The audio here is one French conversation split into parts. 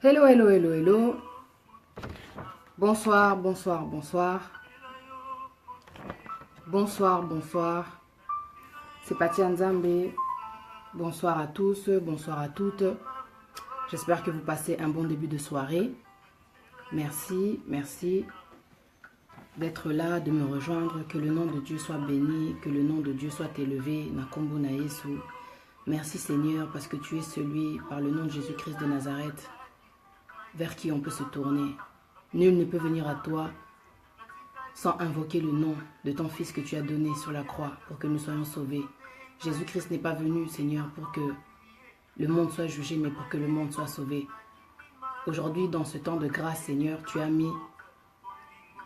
Hello, hello, hello, hello. Bonsoir, bonsoir, bonsoir. Bonsoir, bonsoir. C'est Pati Nzambe. Bonsoir à tous, bonsoir à toutes. J'espère que vous passez un bon début de soirée. Merci, merci d'être là, de me rejoindre. Que le nom de Dieu soit béni, que le nom de Dieu soit élevé. Nakombo na Yesu. Merci Seigneur parce que tu es celui, par le nom de Jésus-Christ de Nazareth, vers qui on peut se tourner. Nul ne peut venir à toi sans invoquer le nom de ton Fils que tu as donné sur la croix pour que nous soyons sauvés. Jésus-Christ n'est pas venu, Seigneur, pour que le monde soit jugé, mais pour que le monde soit sauvé. Aujourd'hui, dans ce temps de grâce, Seigneur, tu as mis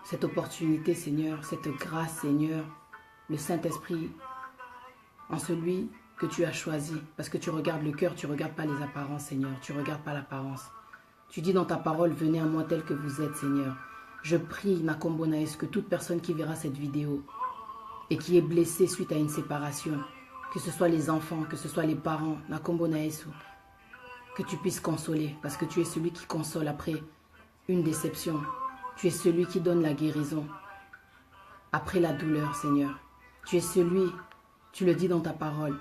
cette opportunité, Seigneur, cette grâce, Seigneur, le Saint-Esprit en celui que tu as choisi. Parce que tu regardes le cœur, tu ne regardes pas les apparences, Seigneur. Tu ne regardes pas l'apparence. Tu dis dans ta parole, venez à moi tel que vous êtes, Seigneur. Je prie, Nakombo Naes, que toute personne qui verra cette vidéo et qui est blessée suite à une séparation, que ce soit les enfants, que ce soit les parents, Nakombo Naes, que tu puisses consoler, parce que tu es celui qui console après une déception. Tu es celui qui donne la guérison après la douleur, Seigneur. Tu es celui, tu le dis dans ta parole,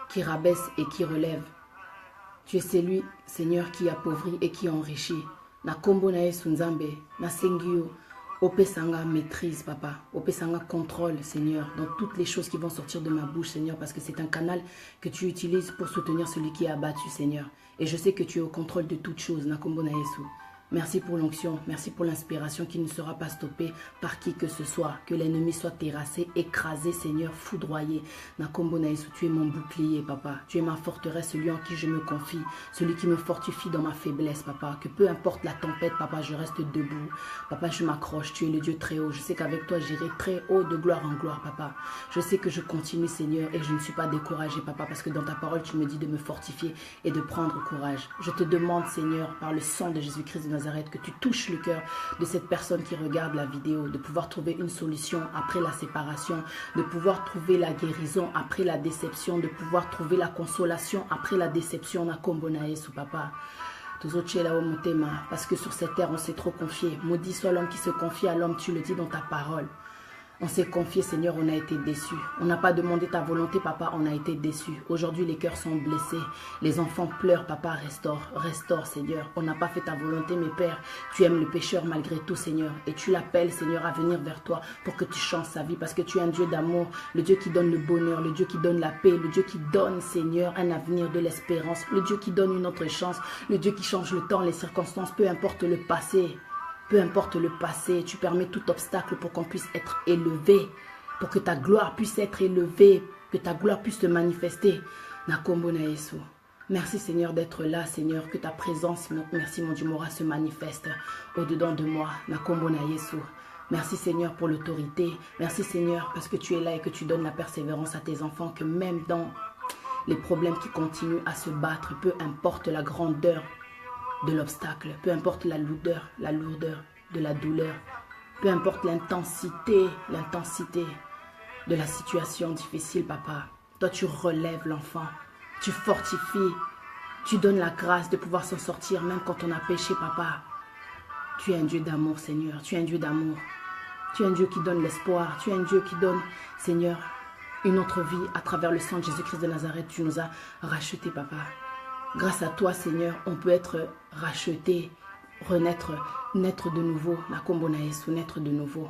qui rabaisse et qui relève. Tu es celui, Seigneur, qui appauvrit et qui enrichit. Na kombo na Yesu Nzambe, na sengio, opesanga maîtrise, papa. Opesanga contrôle, Seigneur, dans toutes les choses qui vont sortir de ma bouche, Seigneur, parce que c'est un canal que tu utilises pour soutenir celui qui est abattu, Seigneur. Et je sais que tu es au contrôle de toutes choses, na kombo na Yesu. Merci pour l'onction, merci pour l'inspiration qui ne sera pas stoppée par qui que ce soit. Que l'ennemi soit terrassé, écrasé, Seigneur, foudroyé. Nakombo Naïsou, tu es mon bouclier, papa. Tu es ma forteresse, celui en qui je me confie. Celui qui me fortifie dans ma faiblesse, papa. Que peu importe la tempête, papa, je reste debout. Papa, je m'accroche, tu es le Dieu très haut. Je sais qu'avec toi, j'irai très haut de gloire en gloire, papa. Je sais que je continue, Seigneur, et je ne suis pas découragé, papa, parce que dans ta parole, tu me dis de me fortifier et de prendre courage. Je te demande, Seigneur, par le sang de Jésus-Christ de Nazareth, que tu touches le cœur de cette personne qui regarde la vidéo, de pouvoir trouver une solution après la séparation, de pouvoir trouver la guérison après la déception, de pouvoir trouver la consolation après la déception. Nakombo na Yesu, papa. Parce que sur cette terre, on s'est trop confié. Maudit soit l'homme qui se confie à l'homme, tu le dis dans ta parole. On s'est confié, Seigneur, on a été déçus. On n'a pas demandé ta volonté, papa, on a été déçus. Aujourd'hui, les cœurs sont blessés. Les enfants pleurent, papa, restaure, restaure, Seigneur. On n'a pas fait ta volonté, mais Père, tu aimes le pécheur malgré tout, Seigneur. Et tu l'appelles, Seigneur, à venir vers toi pour que tu changes sa vie. Parce que tu es un Dieu d'amour, le Dieu qui donne le bonheur, le Dieu qui donne la paix, le Dieu qui donne, Seigneur, un avenir de l'espérance, le Dieu qui donne une autre chance, le Dieu qui change le temps, les circonstances, peu importe le passé. Peu importe le passé, tu permets tout obstacle pour qu'on puisse être élevé, pour que ta gloire puisse être élevée, que ta gloire puisse se manifester. Nakombo na Yesu. Merci Seigneur d'être là, Seigneur, que ta présence, merci mon Dieu, Mora, se manifeste au-dedans de moi. Nakombo na Yesu. Merci Seigneur pour l'autorité. Merci Seigneur parce que tu es là et que tu donnes la persévérance à tes enfants, que même dans les problèmes qui continuent à se battre, peu importe la grandeur de l'obstacle, peu importe la lourdeur de la douleur, peu importe l'intensité de la situation difficile, papa. Toi, tu relèves l'enfant, tu fortifies, tu donnes la grâce de pouvoir s'en sortir même quand on a péché, papa. Tu es un Dieu d'amour, Seigneur, tu es un Dieu d'amour. Tu es un Dieu qui donne l'espoir, tu es un Dieu qui donne, Seigneur, une autre vie à travers le sang de Jésus-Christ de Nazareth. Tu nous as rachetés, papa. Grâce à toi, Seigneur, on peut être racheté, renaître, naître de nouveau. Nakombo na Yesu, naître de nouveau.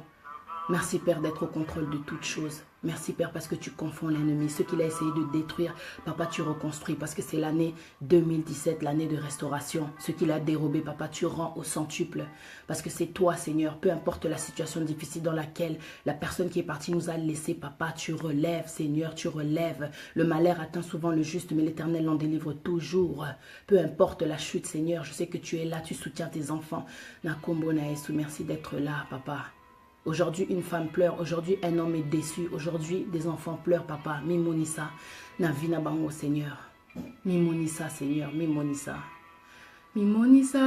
Merci, Père, d'être au contrôle de toutes choses. Merci, Père, parce que tu confonds l'ennemi. Ce qu'il a essayé de détruire, papa, tu reconstruis. Parce que c'est l'année 2017, l'année de restauration. Ce qu'il a dérobé, papa, tu rends au centuple. Parce que c'est toi, Seigneur. Peu importe la situation difficile dans laquelle la personne qui est partie nous a laissé, papa, tu relèves, Seigneur, tu relèves. Le malheur atteint souvent le juste, mais l'Éternel l'en délivre toujours. Peu importe la chute, Seigneur, je sais que tu es là, tu soutiens tes enfants. Nakombo na Yesu, merci d'être là, papa. Aujourd'hui, une femme pleure. Aujourd'hui, un homme est déçu. Aujourd'hui, des enfants pleurent, papa. Mimonisa. Navina bango, Seigneur. Mimonisa, Seigneur. Mimonisa. Mimonisa,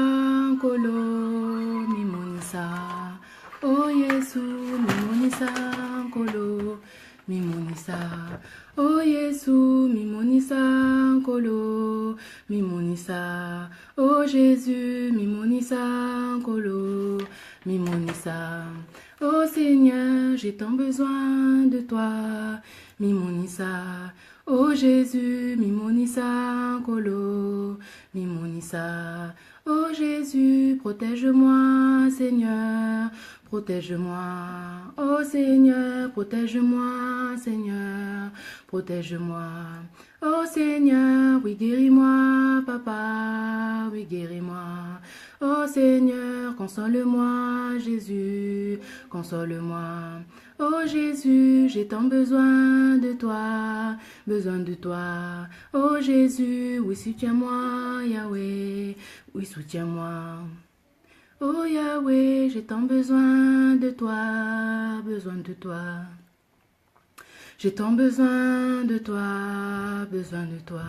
kolo. Mimonisa. Oh, Yesu. Mimonisa, kolo. mimonisa. Oh Jésus, mimonisa, kolo, mimonisa. Oh Jésus, mimonisa, kolo, mimonisa. Oh Seigneur, j'ai tant besoin de toi, mimonisa. Oh Jésus, mimonisa, kolo, mimonisa. Oh Jésus, protège-moi, Seigneur, protège-moi. Oh Seigneur, protège-moi, Seigneur, protège-moi. Oh Seigneur, oui, guéris-moi, papa, oui, guéris-moi. Oh Seigneur, console-moi, Jésus, console-moi. Oh Jésus, j'ai tant besoin de toi, besoin de toi. Oh Jésus, oui, soutiens-moi, Yahweh, oui, soutiens-moi. Oh Yahweh, j'ai tant besoin de toi, besoin de toi. J'ai tant besoin de toi, besoin de toi.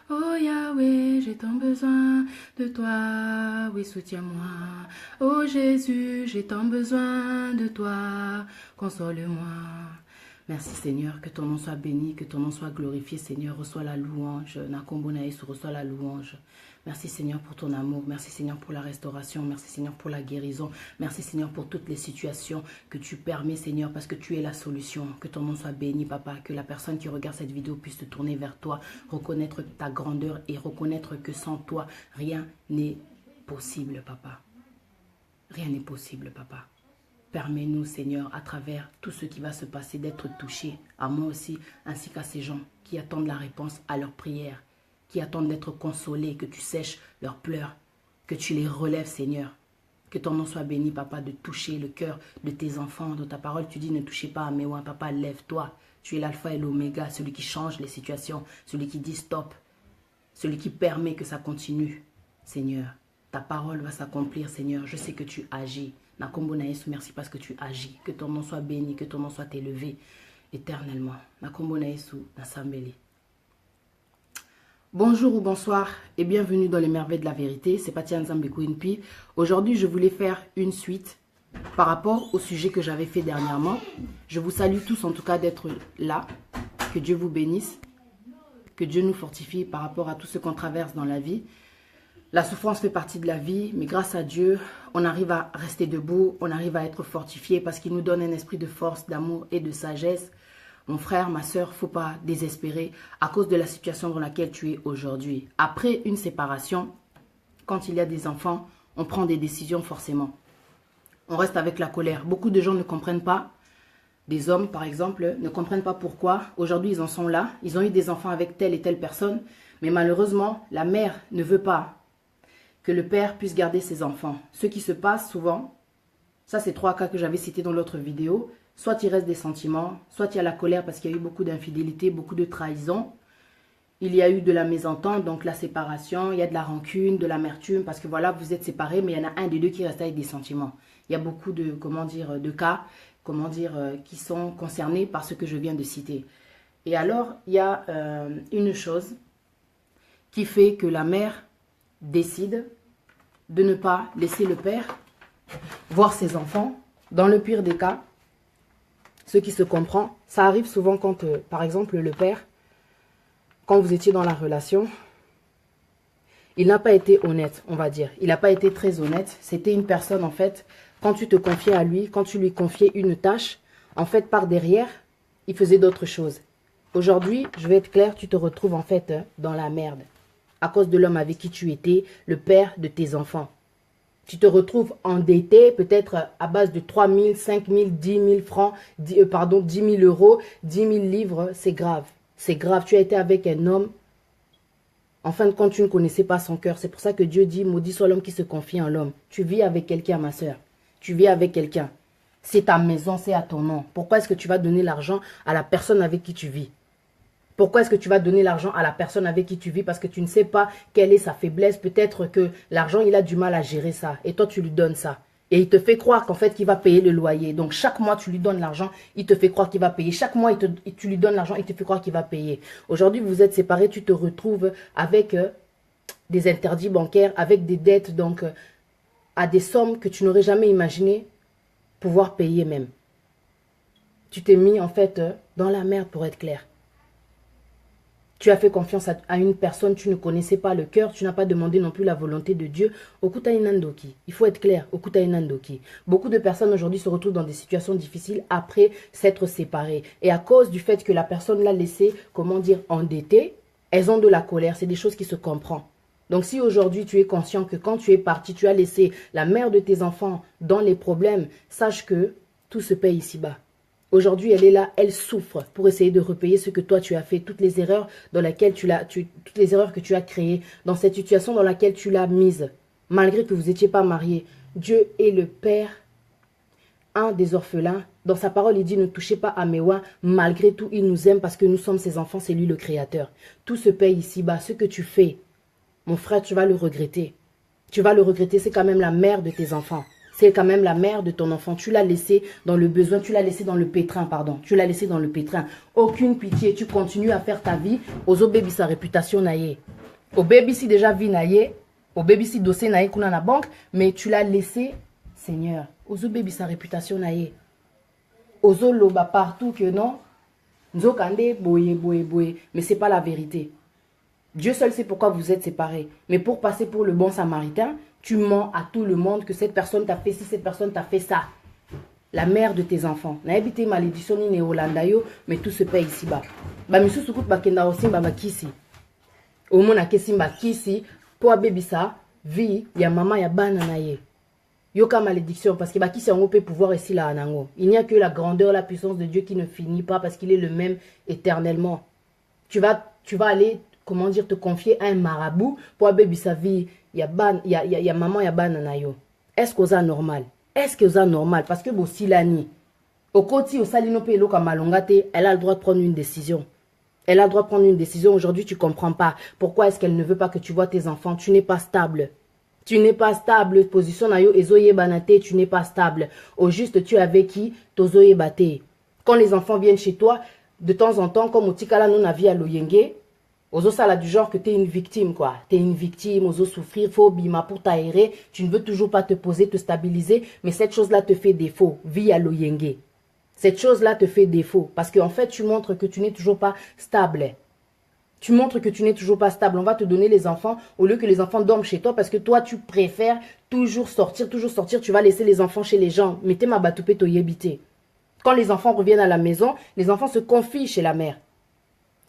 Oh Yahweh, j'ai tant besoin de toi, oui, soutiens-moi. Oh Jésus, j'ai tant besoin de toi, console-moi. Merci Seigneur, que ton nom soit béni, que ton nom soit glorifié Seigneur, reçois la louange. Nakombo na Yesu, reçois la louange. Merci Seigneur pour ton amour, merci Seigneur pour la restauration, merci Seigneur pour la guérison, merci Seigneur pour toutes les situations que tu permets Seigneur parce que tu es la solution. Que ton nom soit béni Papa, que la personne qui regarde cette vidéo puisse te tourner vers toi, reconnaître ta grandeur et reconnaître que sans toi rien n'est possible Papa. Rien n'est possible Papa. Permets-nous Seigneur à travers tout ce qui va se passer d'être touché à moi aussi ainsi qu'à ces gens qui attendent la réponse à leurs prières, qui attendent d'être consolés, que tu sèches leurs pleurs, que tu les relèves, Seigneur. Que ton nom soit béni, Papa, de toucher le cœur de tes enfants. Dans ta parole, tu dis, ne touchez pas à mes oins, Papa, lève-toi. Tu es l'alpha et l'oméga, celui qui change les situations, celui qui dit stop, celui qui permet que ça continue. Seigneur, ta parole va s'accomplir, Seigneur. Je sais que tu agis. Nakombo na Yesu, merci parce que tu agis. Que ton nom soit béni, que ton nom soit élevé éternellement. Nakombo na Yesu, nasambeli. Bonjour ou bonsoir et bienvenue dans les merveilles de la vérité, c'est Patia Nzambe Queen. Aujourd'hui, je voulais faire une suite par rapport au sujet que j'avais fait dernièrement. Je vous salue tous en tout cas d'être là, que Dieu vous bénisse, que Dieu nous fortifie par rapport à tout ce qu'on traverse dans la vie. La souffrance fait partie de la vie, mais grâce à Dieu, on arrive à rester debout, on arrive à être fortifié parce qu'il nous donne un esprit de force, d'amour et de sagesse. Mon frère, ma soeur, il ne faut pas désespérer à cause de la situation dans laquelle tu es aujourd'hui. Après une séparation, quand il y a des enfants, on prend des décisions forcément. On reste avec la colère. Beaucoup de gens ne comprennent pas. Des hommes, par exemple, ne comprennent pas pourquoi. Aujourd'hui, ils en sont là. Ils ont eu des enfants avec telle et telle personne. Mais malheureusement, la mère ne veut pas que le père puisse garder ses enfants. Ce qui se passe souvent, ça c'est 3 cas que j'avais cités dans l'autre vidéo. Soit il reste des sentiments, soit il y a la colère parce qu'il y a eu beaucoup d'infidélité, beaucoup de trahison. Il y a eu de la mésentente, donc la séparation. Il y a de la rancune, de l'amertume parce que voilà, vous êtes séparés, mais il y en a un des deux qui reste avec des sentiments. Il y a beaucoup de, de cas, qui sont concernés par ce que je viens de citer. Et alors, il y a une chose qui fait que la mère décide de ne pas laisser le père voir ses enfants. Dans le pire des cas, ce qui se comprend, ça arrive souvent quand, par exemple, le père, quand vous étiez dans la relation, il n'a pas été honnête, on va dire. Il n'a pas été très honnête. C'était une personne, en fait, quand tu te confiais à lui, quand tu lui confiais une tâche, en fait, par derrière, il faisait d'autres choses. Aujourd'hui, je vais être clair, tu te retrouves, en fait, dans la merde. À cause de l'homme avec qui tu étais, le père de tes enfants. Tu te retrouves endetté, peut-être à base de 3 000, 5 000, 10 000 francs, 10 000 euros, 10 000 livres. C'est grave. C'est grave. Tu as été avec un homme. En fin de compte, tu ne connaissais pas son cœur. C'est pour ça que Dieu dit, maudit soit l'homme qui se confie en l'homme. Tu vis avec quelqu'un, ma soeur. Tu vis avec quelqu'un. C'est ta maison, c'est à ton nom. Pourquoi est-ce que tu vas donner l'argent à la personne avec qui tu vis? Pourquoi est-ce que tu vas donner l'argent à la personne avec qui tu vis? Parce que tu ne sais pas quelle est sa faiblesse. Peut-être que l'argent, il a du mal à gérer ça. Et toi, tu lui donnes ça. Et il te fait croire qu'en fait, qu'il va payer le loyer. Donc, chaque mois, tu lui donnes l'argent, il te fait croire qu'il va payer. Chaque mois, tu lui donnes l'argent, il te fait croire qu'il va payer. Aujourd'hui, vous êtes séparés, tu te retrouves avec des interdits bancaires, avec des dettes, donc à des sommes que tu n'aurais jamais imaginé pouvoir payer même. Tu t'es mis en fait dans la merde pour être clair. Tu as fait confiance à une personne, tu ne connaissais pas le cœur, tu n'as pas demandé non plus la volonté de Dieu. Okuta inandoki. Il faut être clair, okuta inandoki. Beaucoup de personnes aujourd'hui se retrouvent dans des situations difficiles après s'être séparées. Et à cause du fait que la personne l'a laissé, comment dire, endettée, elles ont de la colère. C'est des choses qui se comprennent. Donc si aujourd'hui tu es conscient que quand tu es parti, tu as laissé la mère de tes enfants dans les problèmes, sache que tout se paye ici-bas. Aujourd'hui, elle est là, elle souffre pour essayer de repayer ce que toi tu as fait, toutes les erreurs dans lesquelles toutes les erreurs que tu as créées, dans cette situation dans laquelle tu l'as mise, malgré que vous n'étiez pas mariés. Dieu est le Père, un des orphelins. Dans sa parole, il dit ne touchez pas à Mewa. Malgré tout, il nous aime parce que nous sommes ses enfants, c'est lui le Créateur. Tout se paye ici-bas. Ce que tu fais, mon frère, tu vas le regretter. Tu vas le regretter, c'est quand même la mère de tes enfants. C'est quand même la mère de ton enfant. Tu l'as laissé dans le besoin, tu l'as laissé dans le pétrin, pardon. Tu l'as laissé dans le pétrin. Aucune pitié, tu continues à faire ta vie. Ozo baby sa réputation naïe. Au baby si déjà vie naïe. Au baby si dossier naïe qu'on a la banque. Mais tu l'as laissé, Seigneur. Ozo baby sa réputation naïe. Ozo loba partout que non. Nzo kande boye boye boye. Mais c'est pas la vérité. Dieu seul sait pourquoi vous êtes séparés. Mais pour passer pour le bon samaritain, tu mens à tout le monde que cette personne t'a fait ci, cette personne t'a fait ça. La mère de tes enfants. Na habité malédiction ni Holandayo, mais tout se paye ici-bas. Ba misu sukut bakenda osimba bakisi. Au mona kesimba kisi, pour bébisa, vie, ya maman ya bana naye. Yoka malédiction, parce que bakisi on peut pouvoir ici là anango. Il n'y a que la grandeur, la puissance de Dieu qui ne finit pas parce qu'il est le même éternellement. Tu vas aller, comment dire, te confier à un marabout pour bébé sa vie. Il y a maman, il y a bananayo. Est-ce que c'est normal? Est-ce que c'est normal? Parce que si l'année, au côté, au salino pelo comme malongate, elle a le droit de prendre une décision. Elle a le droit de prendre une décision. Aujourd'hui, tu ne comprends pas. Pourquoi est-ce qu'elle ne veut pas que tu vois tes enfants? Tu n'es pas stable. Tu n'es pas stable. Position nayo ezoye banate, tu n'es pas stable. Au juste, tu es avec qui? Tozoye bate. Quand les enfants viennent chez toi, de temps en temps, comme au tikala non avi à loyenge, ozo sala du genre que tu es une victime, quoi. Tu es une victime, ozo souffrir, faut bima pour t'aérer. Tu ne veux toujours pas te poser, te stabiliser, mais cette chose-là te fait défaut. Vie à l'oyenge. Cette chose-là te fait défaut. Parce qu'en fait, tu montres que tu n'es toujours pas stable. Tu montres que tu n'es toujours pas stable. On va te donner les enfants au lieu que les enfants dorment chez toi parce que toi, tu préfères toujours sortir, toujours sortir. Tu vas laisser les enfants chez les gens. Mettez ma batoupé toyébité. Quand les enfants reviennent à la maison, les enfants se confient chez la mère.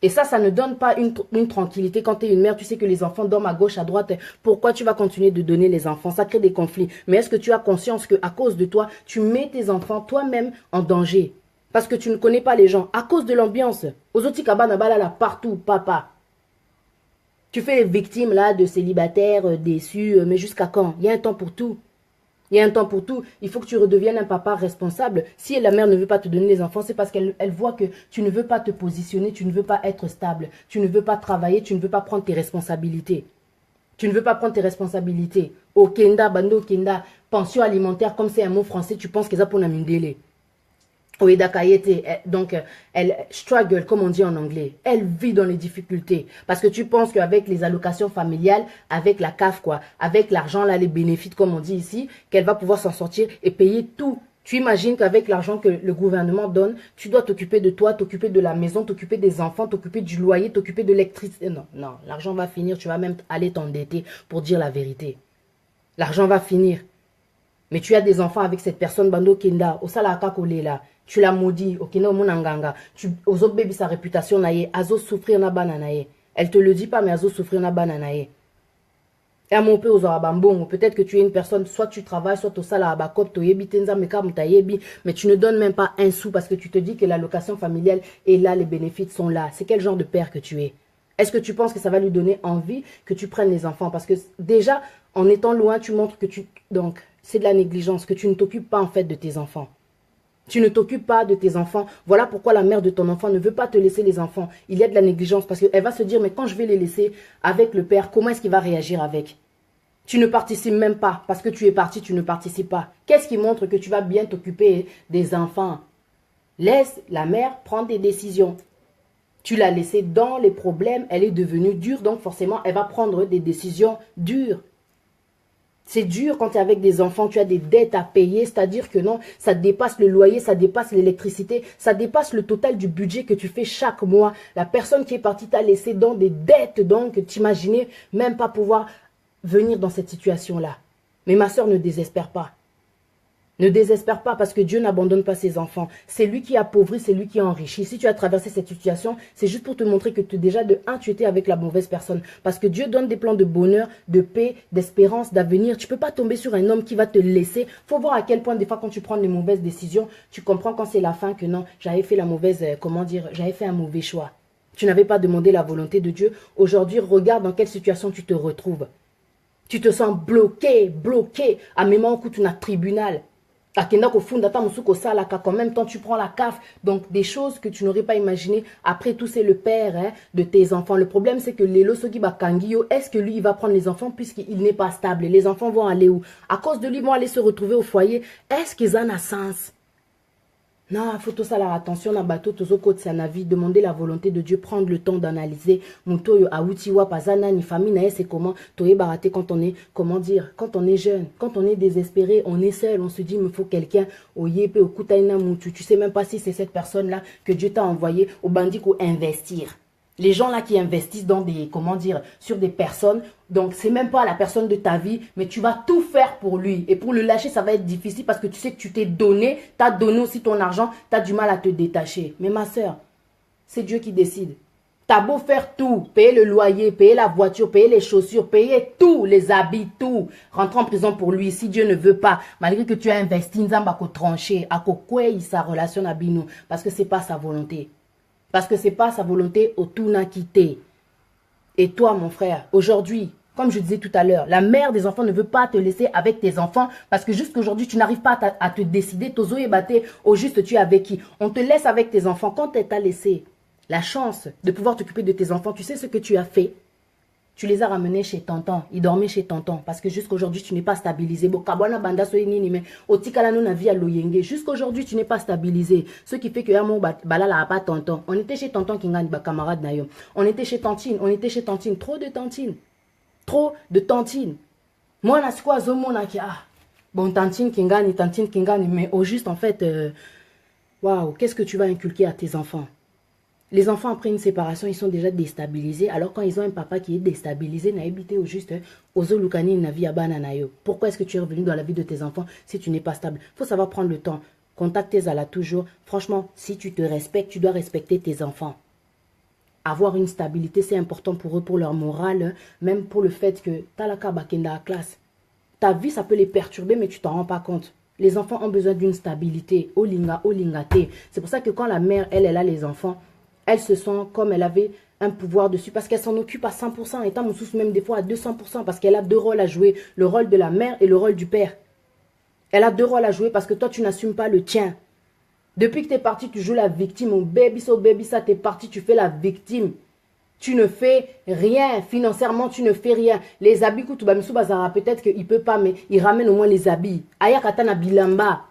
Et ça ne donne pas une tranquillité. Quand tu es une mère, tu sais que les enfants dorment à gauche, à droite. Pourquoi tu vas continuer de donner les enfants? Ça crée des conflits. Mais est-ce que tu as conscience qu'à cause de toi, tu mets tes enfants toi-même en danger? Parce que tu ne connais pas les gens. À cause de l'ambiance. Ozoti kabana bala là partout, papa. Tu fais les victimes là de célibataires, déçus. Mais jusqu'à quand? Il y a un temps pour tout. Il y a un temps pour tout. Il faut que tu redeviennes un papa responsable. Si la mère ne veut pas te donner les enfants, c'est parce qu'elle voit que tu ne veux pas te positionner, tu ne veux pas être stable, tu ne veux pas travailler, tu ne veux pas prendre tes responsabilités. Tu ne veux pas prendre tes responsabilités. Au Kenda, bando Kenda, pension alimentaire, comme c'est un mot français, tu penses que ça pour namindele. Donc, elle struggle, comme on dit en anglais. Elle vit dans les difficultés. Parce que tu penses qu'avec les allocations familiales, avec la CAF, quoi, avec l'argent, là, les bénéfices, comme on dit ici, qu'elle va pouvoir s'en sortir et payer tout. Tu imagines qu'avec l'argent que le gouvernement donne, tu dois t'occuper de toi, t'occuper de la maison, t'occuper des enfants, t'occuper du loyer, t'occuper de l'électricité. Non, non, l'argent va finir, tu vas même aller t'endetter pour dire la vérité. L'argent va finir. Mais tu as des enfants avec cette personne, Bando Kenda, au Salaka Kole là. Tu l'as maudit, Okina Monanganga. Tu ozo baby sa réputation naïe, azo souffrir na bananaye. Elle te le dit pas, mais azo souffrir na bananaye. Et à mon peu aux arabambon, peut-être que tu es une personne, soit tu travailles, soit au sala abakop, to yebi tenza meka mutayebi, mais tu ne donnes même pas un sou parce que tu te dis que l'allocation familiale est là, les bénéfices sont là. C'est quel genre de père que tu es? Est-ce que tu penses que ça va lui donner envie que tu prennes les enfants? Parce que déjà, en étant loin, tu montres que tu... Donc, c'est de la négligence, que tu ne t'occupes pas en fait de tes enfants. Tu ne t'occupes pas de tes enfants. Voilà pourquoi la mère de ton enfant ne veut pas te laisser les enfants. Il y a de la négligence parce qu'elle va se dire, mais quand je vais les laisser avec le père, comment est-ce qu'il va réagir avec? Tu ne participes même pas. Parce que tu es parti, tu ne participes pas. Qu'est-ce qui montre que tu vas bien t'occuper des enfants? Laisse la mère prendre des décisions. Tu l'as laissée dans les problèmes, elle est devenue dure, donc forcément, elle va prendre des décisions dures. C'est dur quand tu es avec des enfants, tu as des dettes à payer, c'est-à-dire que non, ça dépasse le loyer, ça dépasse l'électricité, ça dépasse le total du budget que tu fais chaque mois. La personne qui est partie t'a laissé dans des dettes, donc tu imaginais même pas pouvoir venir dans cette situation-là. Mais ma soeur, ne désespère pas. Ne désespère pas parce que Dieu n'abandonne pas ses enfants. C'est lui qui appauvrit, c'est lui qui enrichit. Si tu as traversé cette situation, c'est juste pour te montrer que déjà de un, tu étais avec la mauvaise personne. Parce que Dieu donne des plans de bonheur, de paix, d'espérance, d'avenir. Tu ne peux pas tomber sur un homme qui va te laisser. Il faut voir à quel point des fois quand tu prends les mauvaises décisions, tu comprends quand c'est la fin que non, j'avais fait la mauvaise, j'avais fait un mauvais choix. Tu n'avais pas demandé la volonté de Dieu. Aujourd'hui, regarde dans quelle situation tu te retrouves. Tu te sens bloqué. À même moment où tu as tribunal. En même temps, tu prends la CAF. Donc, des choses que tu n'aurais pas imaginées. Après tout, c'est le père de tes enfants. Le problème, c'est que Lelo Sogi Bakangio, est-ce que lui, il va prendre les enfants puisqu'il n'est pas stable? Les enfants vont aller où? À cause de lui, ils vont aller se retrouver au foyer. Est-ce qu'ils en ont sens? Non, il faut tout ça la attention à bateau, tout ça na vie, demander la volonté de Dieu, prendre le temps d'analyser. Mutoyo aoutiwa pazana ni famille na c'est comment toye baraté quand on est, comment dire, quand on est jeune, quand on est désespéré, on est seul, on se dit il me faut quelqu'un au yepe au kutaina mutu, tu sais même pas si c'est cette personne là que Dieu t'a envoyé au bandit pour investir. Les gens là qui investissent dans des, comment dire, sur des personnes, donc c'est même pas la personne de ta vie, mais tu vas tout faire pour lui. Et pour le lâcher, ça va être difficile parce que tu sais que tu t'es donné, tu as donné aussi ton argent, tu as du mal à te détacher. Mais ma soeur, c'est Dieu qui décide. Tu as beau faire tout, payer le loyer, payer la voiture, payer les chaussures, payer tout, les habits, tout. Rentrer en prison pour lui, si Dieu ne veut pas, malgré que tu as investi, Nzamba ko trancher, à ko sa relation à Binou, parce que c'est pas sa volonté. Parce que ce n'est pas sa volonté au tout n'a quitté. Et toi, mon frère, aujourd'hui, comme je disais tout à l'heure, la mère des enfants ne veut pas te laisser avec tes enfants parce que jusqu'aujourd'hui, tu n'arrives pas à te décider. Tozo et baté, au juste, tu es avec qui? On te laisse avec tes enfants. Quand elle t'a laissé la chance de pouvoir t'occuper de tes enfants, tu sais ce que tu as fait? Tu les as ramenés chez tonton. Ils dormaient chez tonton. Parce que jusqu'aujourd'hui, tu n'es pas stabilisé. Jusqu'aujourd'hui, tu n'es pas stabilisé. Ce qui fait que pas tonton. On était chez tonton qui gagne camarade nayo. On était chez tantine. On était chez tantine. Trop de tantine. Trop de tantine. Moi, c'est quoi bon, tantine qui gagne. Mais au juste, en fait, waouh, qu'est-ce que tu vas inculquer à tes enfants? Les enfants, après une séparation, ils sont déjà déstabilisés. Alors, quand ils ont un papa qui est déstabilisé, n'a habité au juste, pourquoi est-ce que tu es revenu dans la vie de tes enfants si tu n'es pas stable? Il faut savoir prendre le temps. Contacte tes alas toujours. Franchement, si tu te respectes, tu dois respecter tes enfants. Avoir une stabilité, c'est important pour eux, pour leur morale, même pour le fait que talaka bakenda à classe. Ta vie, ça peut les perturber, mais tu t'en rends pas compte. Les enfants ont besoin d'une stabilité. Olinga, olingate. C'est pour ça que quand la mère, elle a les enfants, elle se sent comme elle avait un pouvoir dessus parce qu'elle s'en occupe à 100%, étant Moussous même des fois à 200% parce qu'elle a deux rôles à jouer, le rôle de la mère et le rôle du père. Elle a deux rôles à jouer parce que toi, tu n'assumes pas le tien. Depuis que tu es parti, tu joues la victime. Oh baby, ça, tu es parti, tu fais la victime. Tu ne fais rien. Financièrement, tu ne fais rien. Les habits, peut-être qu'il ne peut pas, mais il ramène au moins les habits. Ayakatana bilamba.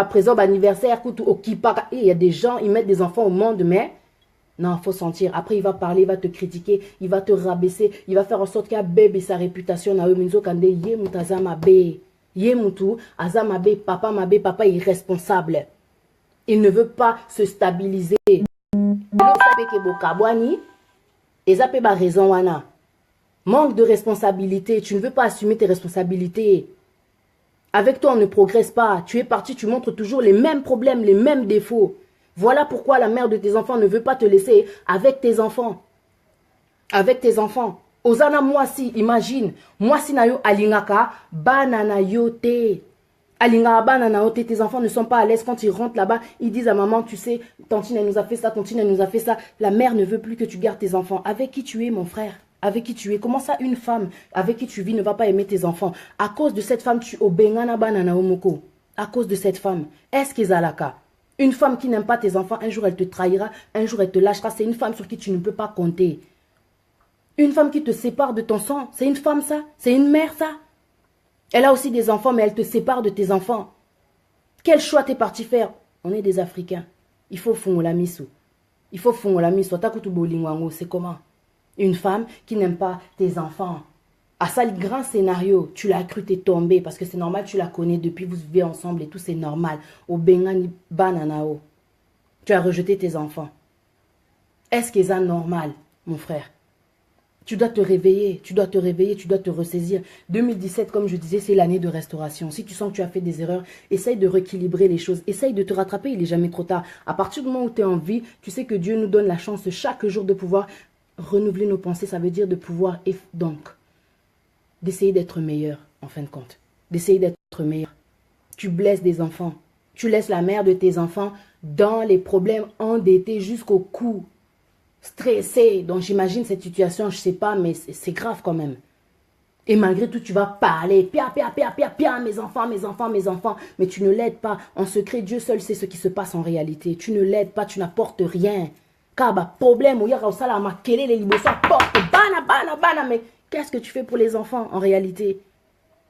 Présent anniversaire, il y a des gens, ils mettent des enfants au monde, mais non, il faut sentir. Après, il va parler, il va te critiquer, il va te rabaisser, il va faire en sorte qu'il y a bébé sa réputation. Papa est irresponsable. Il ne veut pas se stabiliser. Manque de responsabilité. Tu ne veux pas assumer tes responsabilités. Avec toi, on ne progresse pas. Tu es parti, tu montres toujours les mêmes problèmes, les mêmes défauts. Voilà pourquoi la mère de tes enfants ne veut pas te laisser avec tes enfants. Avec tes enfants. Ozana mwasi, imagine. Mwasi na yo alingaka, banana yote. Alingaka banana yote, tes enfants ne sont pas à l'aise quand ils rentrent là-bas. Ils disent à maman, tu sais, tantine elle nous a fait ça, tantine elle nous a fait ça. La mère ne veut plus que tu gardes tes enfants. Avec qui tu es, mon frère? Avec qui tu es? Comment ça, une femme avec qui tu vis ne va pas aimer tes enfants? À cause de cette femme, tu obengana banana omoko. À cause de cette femme. Est-ce qu'ils a la cas? Une femme qui n'aime pas tes enfants, un jour elle te trahira, un jour elle te lâchera. C'est une femme sur qui tu ne peux pas compter. Une femme qui te sépare de ton sang, c'est une femme ça? C'est une mère ça? Elle a aussi des enfants, mais elle te sépare de tes enfants. Quel choix t'es parti faire? On est des Africains. Il faut fondre la miso. Il faut fondre la miso. C'est comment? Une femme qui n'aime pas tes enfants. À ça, le grand scénario, tu l'as cru, t'es tombé, parce que c'est normal, tu la connais depuis, vous vivez ensemble et tout, c'est normal. Au Bengani Bananao, tu as rejeté tes enfants. Est-ce que c'est normal, mon frère? Tu dois te réveiller, tu dois te réveiller, tu dois te ressaisir. 2017, comme je disais, c'est l'année de restauration. Si tu sens que tu as fait des erreurs, essaye de rééquilibrer les choses. Essaye de te rattraper, il n'est jamais trop tard. À partir du moment où tu es en vie, tu sais que Dieu nous donne la chance chaque jour de pouvoir renouveler nos pensées. Ça veut dire de pouvoir, donc, d'essayer d'être meilleur, en fin de compte. D'essayer d'être meilleur. Tu blesses des enfants. Tu laisses la mère de tes enfants dans les problèmes, endettés jusqu'au cou. Stressé, donc j'imagine cette situation, je sais pas, mais c'est grave quand même. Et malgré tout, tu vas parler, pia, pia, pia, pia, pia, mes enfants, mes enfants, mes enfants, mais tu ne l'aides pas. En secret, Dieu seul sait ce qui se passe en réalité. Tu ne l'aides pas, tu n'apportes rien. Car problème, où il y a ça là, ma les libosa porte, bana, bana, bana, mais qu'est-ce que tu fais pour les enfants en réalité?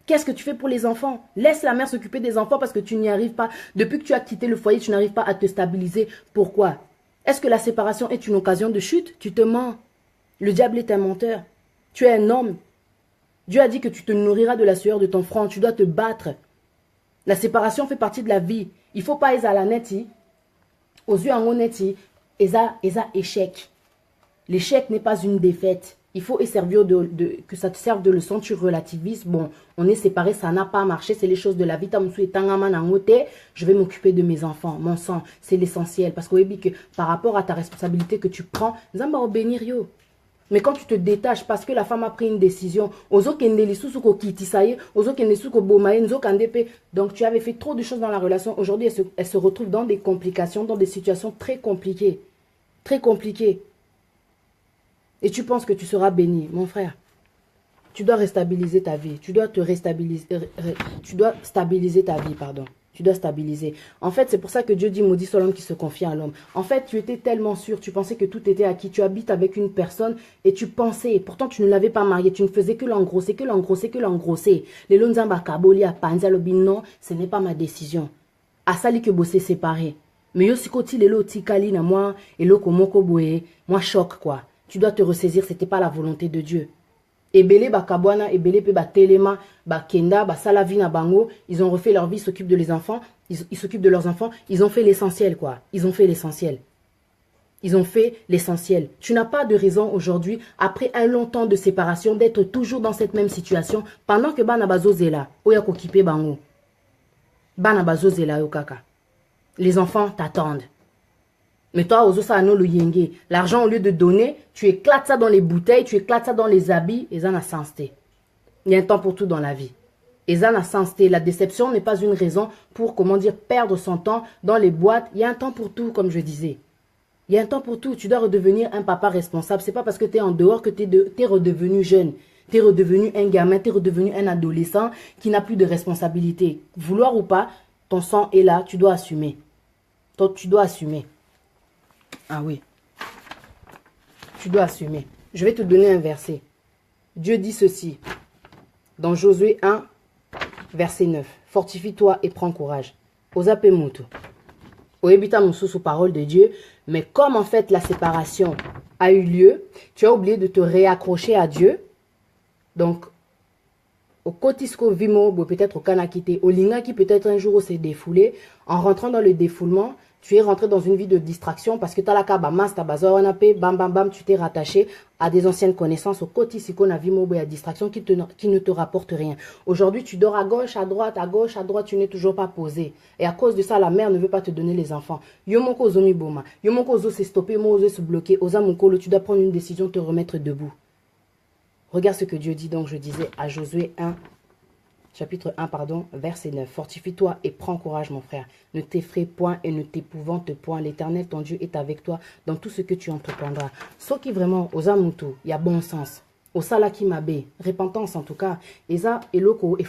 Qu'est-ce que tu fais pour les enfants? Laisse la mère s'occuper des enfants parce que tu n'y arrives pas. Depuis que tu as quitté le foyer, tu n'arrives pas à te stabiliser. Pourquoi? Est-ce que la séparation est une occasion de chute? Tu te mens. Le diable est un menteur. Tu es un homme. Dieu a dit que tu te nourriras de la sueur de ton front. Tu dois te battre. La séparation fait partie de la vie. Il ne faut pas être à la neti. Aux yeux en honnête, eza échec. L'échec n'est pas une défaite. Il faut servir que ça te serve de leçon, tu relativises. Bon, on est séparés, ça n'a pas marché, c'est les choses de la vie. Je vais m'occuper de mes enfants, mon sang, c'est l'essentiel. Parce que par rapport à ta responsabilité que tu prends, Zamba au bénir yo. Mais quand tu te détaches parce que la femme a pris une décision, donc tu avais fait trop de choses dans la relation. Aujourd'hui, elle se retrouve dans des complications, dans des situations très compliquées. Très compliquées. Et tu penses que tu seras béni, mon frère. Tu dois restabiliser ta vie. Tu dois te restabiliser. Tu dois stabiliser ta vie, pardon. Tu dois stabiliser. En fait, c'est pour ça que Dieu dit, maudit soit l'homme qui se confie à l'homme. En fait, tu étais tellement sûr, tu pensais que tout était acquis. Tu habites avec une personne et tu pensais, pourtant tu ne l'avais pas marié. Tu ne faisais que l'engrosser, que l'engrosser, que l'engrosser. Les lonzamba kaboli à panzalobi, non, ce n'est pas ma décision. Asali que bosser séparé. Mais yo sikoti lelo tikali na moi, et lo komoko boye, moi choc quoi. Tu dois te ressaisir, ce n'était pas la volonté de Dieu. Ebele bakabwana, ebele pe batelema, bakenda, basalavina bango, ils ont refait leur vie, ils s'occupent de les enfants, ils s'occupent de leurs enfants, ils ont fait l'essentiel quoi. Ils ont fait l'essentiel. Ils ont fait l'essentiel. Tu n'as pas de raison aujourd'hui, après un long temps de séparation, d'être toujours dans cette même situation, pendant que bana bazozela, oya kokipe bango. Bana bazozela yo kaka. Les enfants t'attendent. Mais toi, l'argent, au lieu de donner, tu éclates ça dans les bouteilles, tu éclates ça dans les habits, et ça n'a sens. Il y a un temps pour tout dans la vie. Et ça n'a sens. La déception n'est pas une raison pour, comment dire, perdre son temps dans les boîtes. Il y a un temps pour tout, comme je disais. Il y a un temps pour tout. Tu dois redevenir un papa responsable. C'est pas parce que tu es en dehors que tu es redevenu jeune. Tu es redevenu un gamin, tu es redevenu un adolescent qui n'a plus de responsabilité. Vouloir ou pas, ton sang est là, tu dois assumer. Tu dois assumer. Ah oui. Tu dois assumer. Je vais te donner un verset. Dieu dit ceci. Dans Josué 1, verset 9. Fortifie-toi et prends courage. Ozape mutu. Oebita mususu, parole de Dieu. Mais comme en fait la séparation a eu lieu, tu as oublié de te réaccrocher à Dieu. Donc, au Kotisko Vimo, peut-être au Kanakite, au Linga qui peut-être un jour s'est défoulé. En rentrant dans le défoulement, tu es rentré dans une vie de distraction parce que tu as la kaba master bam bam bam, tu t'es rattaché à des anciennes connaissances au Kotisiko Navimo, à distraction qui ne te rapporte rien. Aujourd'hui, tu dors à gauche, à droite, tu n'es toujours pas posé. Et à cause de ça, la mère ne veut pas te donner les enfants. Yomoko Zomi Boma, Yomoko Zo s'est stoppé, Mozo se bloquer, Ozamukolo, tu dois prendre une décision, te remettre debout. Regarde ce que Dieu dit, donc je disais à Josué 1, chapitre 1, pardon, verset 9. Fortifie-toi et prends courage, mon frère. Ne t'effraie point et ne t'épouvante point. L'Éternel, ton Dieu, est avec toi dans tout ce que tu entreprendras. Ce qui vraiment, aux amutu, il y a bon sens. Au salaki mabe, repentance en tout cas. Eza eloko et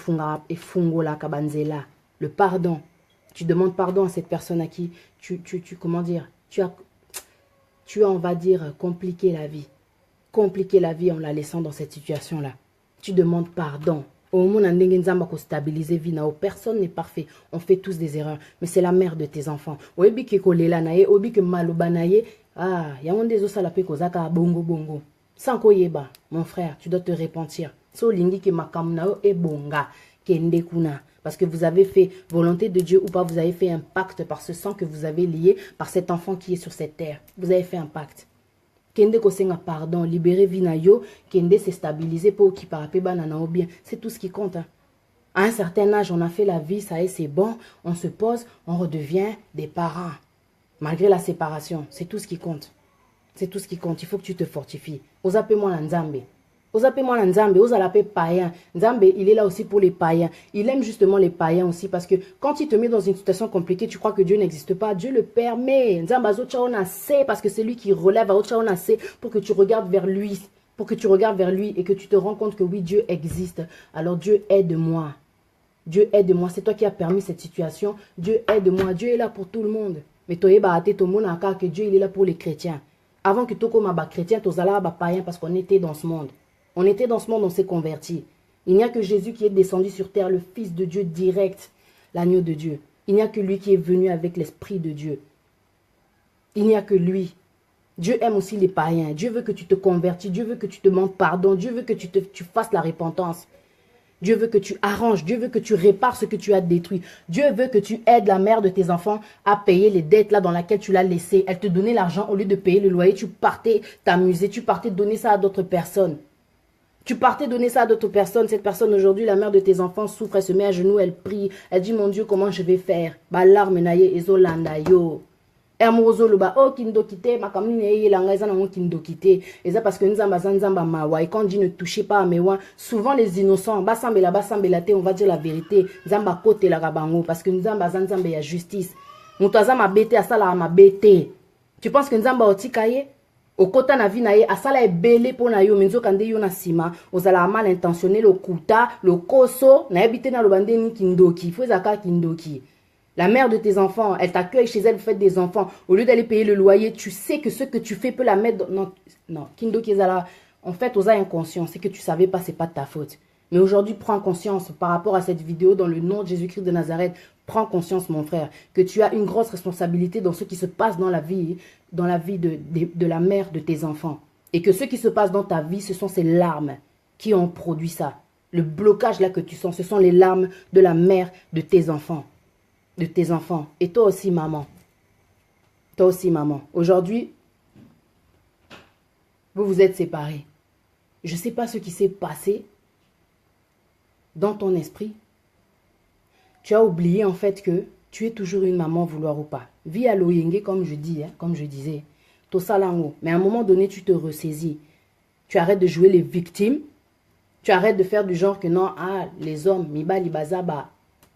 fungola kabanzela. Le pardon. Tu demandes pardon à cette personne à qui comment dire, tu as, on va dire, compliqué la vie. Compliquer la vie en la laissant dans cette situation-là. Tu demandes pardon. Au moment où stabiliser vie, personne n'est parfait. On fait tous des erreurs. Mais c'est la mère de tes enfants. Oebi ke kolela naye, obi ke maloba naye. Ah, ya onde zo salape kozaka bongo bongo. Sans koyeba, mon frère, tu dois te repentir. So lingi ke makamnao e bonga kende kuna. Parce que vous avez fait volonté de Dieu ou pas, vous avez fait un pacte par ce sang que vous avez lié, par cet enfant qui est sur cette terre. Vous avez fait un pacte. Kende kosenga pardon, libérer vinayo, kende se stabiliser pour qui parape banana ou bien. C'est tout ce qui compte. Hein. À un certain âge, on a fait la vie, ça y est, c'est bon. On se pose, on redevient des parents. Malgré la séparation, c'est tout ce qui compte. C'est tout ce qui compte. Il faut que tu te fortifies. Osape-moi la Nzambe. Osape-moi la Nzambe. Osalape païen. Nzambe, il est là aussi pour les païens. Il aime justement les païens aussi parce que quand il te met dans une situation compliquée, tu crois que Dieu n'existe pas. Dieu le permet. Nzambe azochaonase parce que c'est lui qui relève azochaonase pour que tu regardes vers lui. Pour que tu regardes vers lui et que tu te rends compte que oui, Dieu existe. Alors Dieu aide-moi. Dieu aide-moi. C'est toi qui as permis cette situation. Dieu aide-moi. Dieu est là pour tout le monde. Mais toi, que Dieu il est là pour les chrétiens. Avant que tu sois chrétien, tu sois païen parce qu'on était dans ce monde. On était dans ce monde, on s'est converti. Il n'y a que Jésus qui est descendu sur terre, le Fils de Dieu direct, l'agneau de Dieu. Il n'y a que lui qui est venu avec l'Esprit de Dieu. Il n'y a que lui. Dieu aime aussi les païens. Dieu veut que tu te convertis. Dieu veut que tu te demandes pardon. Dieu veut que tu fasses la repentance. Dieu veut que tu arranges, Dieu veut que tu répares ce que tu as détruit. Dieu veut que tu aides la mère de tes enfants à payer les dettes là dans lesquelles tu l'as laissée. Elle te donnait l'argent au lieu de payer le loyer. Tu partais t'amuser, tu partais donner ça à d'autres personnes. Tu partais donner ça à d'autres personnes. Cette personne aujourd'hui, la mère de tes enfants souffre, elle se met à genoux, elle prie. Elle dit, mon Dieu, comment je vais faire? Balarme naye ezolanda yo. Ermozoluba o kindokite makamni neye langa eza nango kindokite. Et ça parce que nzamba zanzamba mawa. Et quand dit ne touchez pas à mes oins, souvent les innocents, basambela te, on va dire la vérité. Nzamba kote la rabango parce que nzamba zanzamba ya justice. Mutaza mabete asala mabete. Tu penses que nzamba otikaye? Okota na vi na ye asala ebele po na yo menzo kande yo na sima ozala mal intentionné le kuta le koso na ebite na lobande ni kindoki faut zaka kindoki. La mère de tes enfants, elle t'accueille chez elle, vous faites des enfants. Au lieu d'aller payer le loyer, tu sais que ce que tu fais peut la mettre dans... Non, Kindo Kezala, en fait, aux inconscient, c'est que tu savais pas, c'est pas de ta faute. Mais aujourd'hui, prends conscience par rapport à cette vidéo dans le nom de Jésus-Christ de Nazareth. Prends conscience, mon frère, que tu as une grosse responsabilité dans ce qui se passe dans la vie de la mère de tes enfants. Et que ce qui se passe dans ta vie, ce sont ces larmes qui ont produit ça. Le blocage là que tu sens, ce sont les larmes de la mère de tes enfants. Et toi aussi, maman. Toi aussi, maman. Aujourd'hui, vous vous êtes séparés. Je ne sais pas ce qui s'est passé dans ton esprit. Tu as oublié en fait que tu es toujours une maman, vouloir ou pas. Vie à l'oyenge, comme je dis, comme je disais. Tosalango. Mais à un moment donné, tu te ressaisis. Tu arrêtes de jouer les victimes. Tu arrêtes de faire du genre que non, ah, les hommes, miba libazaba.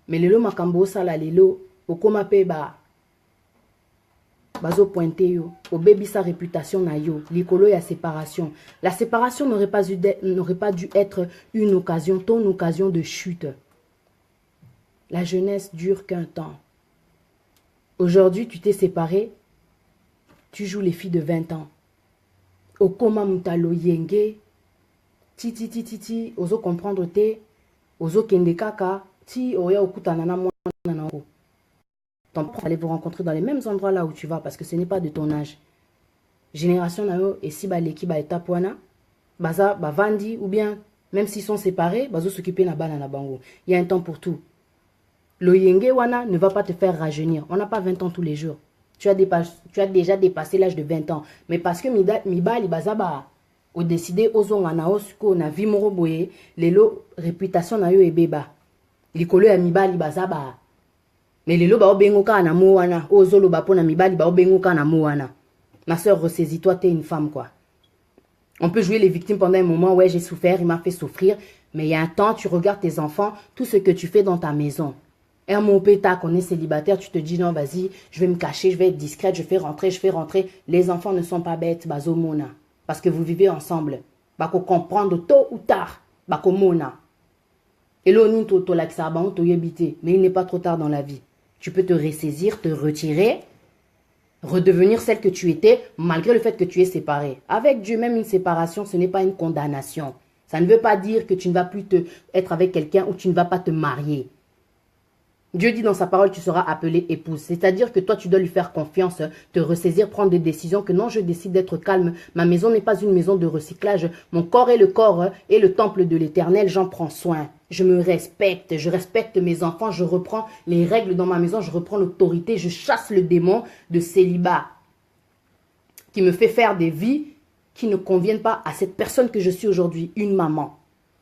Mais lelo makambo sala lelo okoma pe ba bazo pointé yo obebi sa réputation na yo likolo ya séparation. La séparation n'aurait pas dû être une occasion, ton occasion de chute. La jeunesse dure qu'un temps. Aujourd'hui, tu t'es séparé, tu joues les filles de 20 ans. Okoma mutalo yenge ti ozo comprendre te ozo kende kaka. Si oya okutana na mwana na ngo. Ton prof allez vous rencontrer dans les mêmes endroits là où tu vas parce que ce n'est pas de ton âge. Génération na yo et si ba leki ba étape wana baza ba vandi ou bien même s'ils sont séparés, bazo s'occuper na bana na bango. Il y a un temps pour tout. Le yenge wana ne va pas te faire rajeunir. On n'a pas 20 ans tous les jours. Tu as déjà dépassé l'âge de 20 ans, mais parce que mibali baza ba o décider ozonga na osuko na vi moro boye, lelo réputation na yo ebeba. Likolo ya mibali bazaba. Mais lelo ba obengoka na moana. Ozolo ba pona mibali ba obengoka na moana. Ma soeur, ressaisis-toi, t'es une femme quoi. On peut jouer les victimes pendant un moment. Ouais, j'ai souffert, il m'a fait souffrir. Mais il y a un temps, tu regardes tes enfants, tout ce que tu fais dans ta maison. Et à mon péta, qu'on est célibataire, tu te dis non, vas-y, je vais me cacher, je vais être discrète, je fais rentrer. Les enfants ne sont pas bêtes, bazo mona. Parce que vous vivez ensemble. Bako comprendre tôt ou tard. Bako mona. Et là, mais il n'est pas trop tard dans la vie. Tu peux te ressaisir, te retirer, redevenir celle que tu étais, malgré le fait que tu es séparée. Avec Dieu, même une séparation, ce n'est pas une condamnation. Ça ne veut pas dire que tu ne vas plus être avec quelqu'un ou tu ne vas pas te marier. Dieu dit dans sa parole, tu seras appelée épouse. C'est-à-dire que toi, tu dois lui faire confiance, te ressaisir, prendre des décisions, que non, je décide d'être calme. Ma maison n'est pas une maison de recyclage. Mon corps est le corps et le temple de l'Éternel. J'en prends soin. Je me respecte. Je respecte mes enfants. Je reprends les règles dans ma maison. Je reprends l'autorité. Je chasse le démon de célibat qui me fait faire des vies qui ne conviennent pas à cette personne que je suis aujourd'hui, une maman.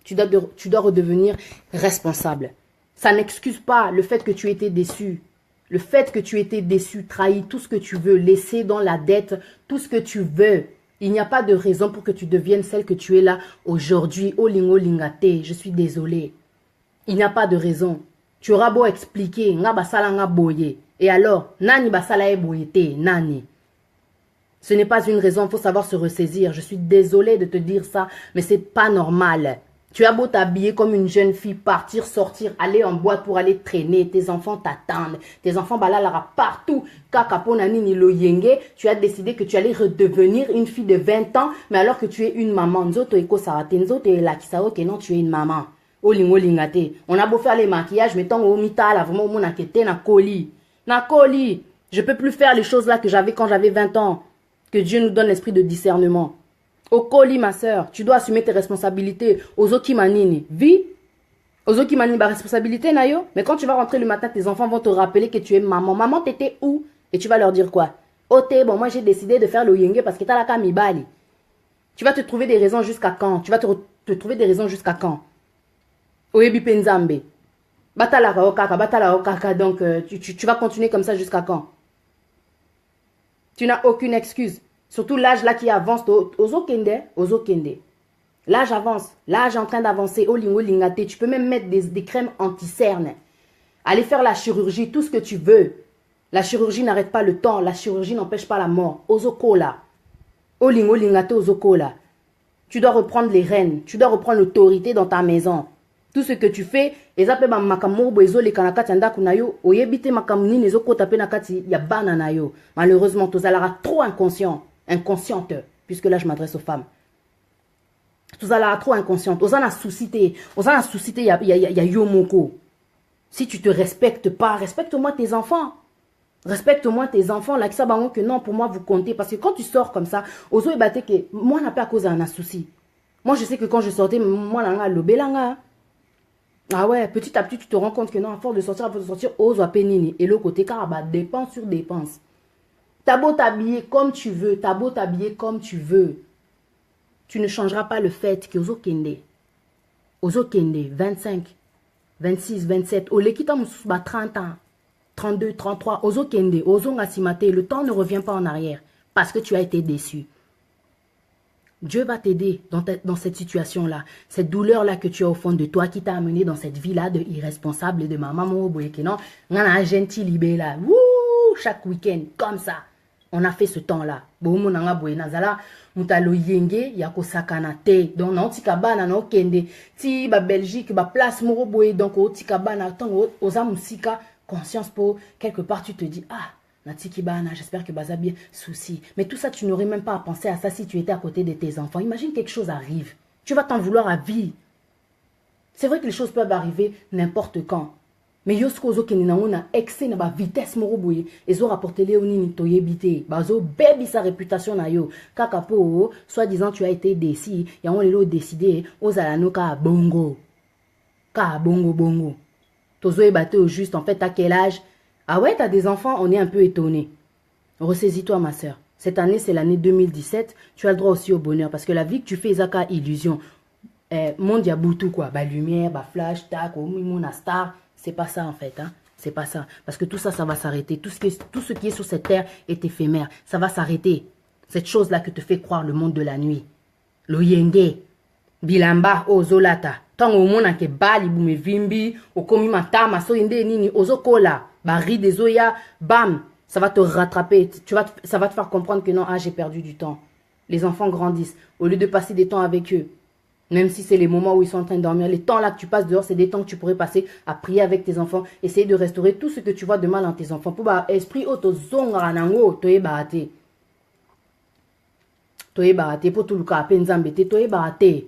Tu dois redevenir responsable. Ça n'excuse pas le fait que tu étais déçu. Le fait que tu étais déçu, trahi, tout ce que tu veux, laissé dans la dette, tout ce que tu veux. Il n'y a pas de raison pour que tu deviennes celle que tu es là aujourd'hui. Oh lingo lingate, je suis désolée. Il n'y a pas de raison. Tu auras beau expliquer, nga basala nga boye. Et alors, nani basala e boyete, nani. Ce n'est pas une raison, il faut savoir se ressaisir. Je suis désolée de te dire ça, mais c'est pas normal. Tu as beau t'habiller comme une jeune fille, partir, sortir, aller en boîte pour aller traîner. Tes enfants t'attendent. Tes enfants balalara partout. Kakaponani lo yenge. Tu as décidé que tu allais redevenir une fille de 20 ans, mais alors que tu es une maman. Nzoto eko sarate, nzoto e la kisao que non, tu es une maman. Olingo lingate. On a beau faire les maquillages, mais tant au mita là, vraiment, mon akete na koli. Na koli. Je peux plus faire les choses là que j'avais quand j'avais 20 ans. Que Dieu nous donne l'esprit de discernement. Okoli, ma soeur, tu dois assumer tes responsabilités. Ozoki manini, vie. Ozoki manini, ba responsabilité, nayo. Mais quand tu vas rentrer le matin, tes enfants vont te rappeler que tu es maman. Maman, t'étais où? Et tu vas leur dire quoi? Ote, bon, moi j'ai décidé de faire le yenge parce que t'as la kamibali. Tu vas te trouver des raisons jusqu'à quand? Tu vas te trouver des raisons jusqu'à quand? Oyebi penzambe. Batala okaka, donc tu vas continuer comme ça jusqu'à quand? Tu n'as aucune excuse. Surtout l'âge là qui avance. Ozokende. L'âge avance. L'âge est en train d'avancer. Olingo lingate. Tu peux même mettre des crèmes anti-cernes. Aller faire la chirurgie, tout ce que tu veux. La chirurgie n'arrête pas le temps. La chirurgie n'empêche pas la mort. Ozokola. Olingo lingate ozokola. Tu dois reprendre les rênes. Tu dois reprendre l'autorité dans ta maison. Tout ce que tu fais, malheureusement, tu seras trop inconsciente, puisque là je m'adresse aux femmes. Tu seras trop inconsciente. Aux en soucité, il y a yomoko. Si tu te respectes pas, respecte-moi tes enfants. Respecte-moi tes enfants, là, que non, pour moi, vous comptez. Parce que quand tu sors comme ça, ozo ebate que moi, n'a pas à cause d'un souci. Moi, je sais que quand je sortais, moi, là, le belanga. Ah ouais, petit à petit, tu te rends compte que non, à force de sortir, ose à penini. Et l'autre côté, car bah, dépense sur dépense. T'as beau t'habiller comme tu veux, tu ne changeras pas le fait que Ozo Kende, 25, 26, 27, Olekita Moussouba 30 ans, 32, 33, Ozo Kende, Ozo Ngasimate, le temps ne revient pas en arrière parce que tu as été déçu. Dieu va t'aider dans cette situation-là. Cette douleur-là que tu as au fond de toi qui t'a amené dans cette vie-là de irresponsable et de maman. Chaque week-end, comme ça. On a fait ce temps-là. Donc, non, tikabana, non, kende. Ti, ba Belgique, ba place, moro boye. Donc, tikabana, oza musika, conscience pour quelque part, tu te dis, ah, j'espère que Baza bien souci. Mais tout ça, tu n'aurais même pas à penser à ça si tu étais à côté de tes enfants. Imagine quelque chose arrive. Tu vas t'en vouloir à vie. C'est vrai que les choses peuvent arriver n'importe quand. Mais yosko zo kenina una excès na ba vitesse moroboye. Ezo rapporté léonini toyebite. Bazo baby sa réputation na yo. Kakapo, soi-disant tu as été décis. Ya on lelo décidé. Ozalano ka bongo. Ka bongo bongo. Tozo ebate au juste. En fait, à quel âge? Ah ouais, t'as des enfants, on est un peu étonné. Ressaisis-toi, ma soeur. Cette année, c'est l'année 2017. Tu as le droit aussi au bonheur. Parce que la vie que tu fais, Zaka, illusion. Monde, il y a beaucoup, quoi. Bah, lumière, bah, flash, tac, mona star. C'est pas ça, en fait. Hein. C'est pas ça. Parce que tout ça, ça va s'arrêter. Tout ce qui est sur cette terre est éphémère. Ça va s'arrêter. Cette chose-là que te fait croire le monde de la nuit. Loyenge. Bilamba, ozolata. Tant au monde que bali bume vimbi, au komi matama, so inde nini, ozokola. Bari des oya, bam, ça va te rattraper. Ça va te faire comprendre que non, ah, j'ai perdu du temps. Les enfants grandissent. Au lieu de passer des temps avec eux, même si c'est les moments où ils sont en train de dormir, les temps là que tu passes dehors, c'est des temps que tu pourrais passer à prier avec tes enfants. Essayer de restaurer tout ce que tu vois de mal dans tes enfants. Pour bah, esprit auto zonga nango, toye barate. Toye barate, pour tout le cas, penzambete, toye barate.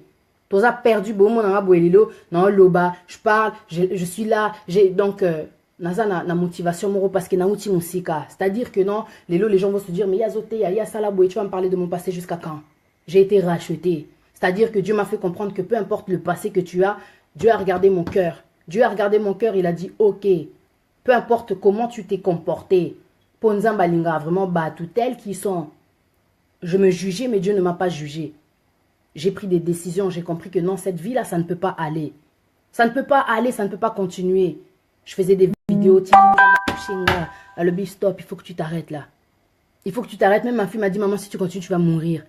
Toza perdu, bon, mon anga boelilo, non, loba, je parle, je suis là, donc, na motivation moro parce que na outi musika. C'est-à-dire que non, les gens vont se dire mais il y a Zoté, il y a Salabou et tu vas me parler de mon passé jusqu'à quand? J'ai été racheté. C'est-à-dire que Dieu m'a fait comprendre que peu importe le passé que tu as, Dieu a regardé mon cœur. Dieu a regardé mon cœur, il a dit ok, peu importe comment tu t'es comporté. Ponza Balinga vraiment battu tels qu'ils sont. Je me jugeais mais Dieu ne m'a pas jugé. J'ai pris des décisions, j'ai compris que non, cette vie-là, ça ne peut pas aller. Ça ne peut pas aller, ça ne peut pas continuer. Je faisais des vidéos, le bif stop, il faut que tu t'arrêtes là. Il faut que tu t'arrêtes. Même ma fille m'a dit, maman, si tu continues, tu vas mourir.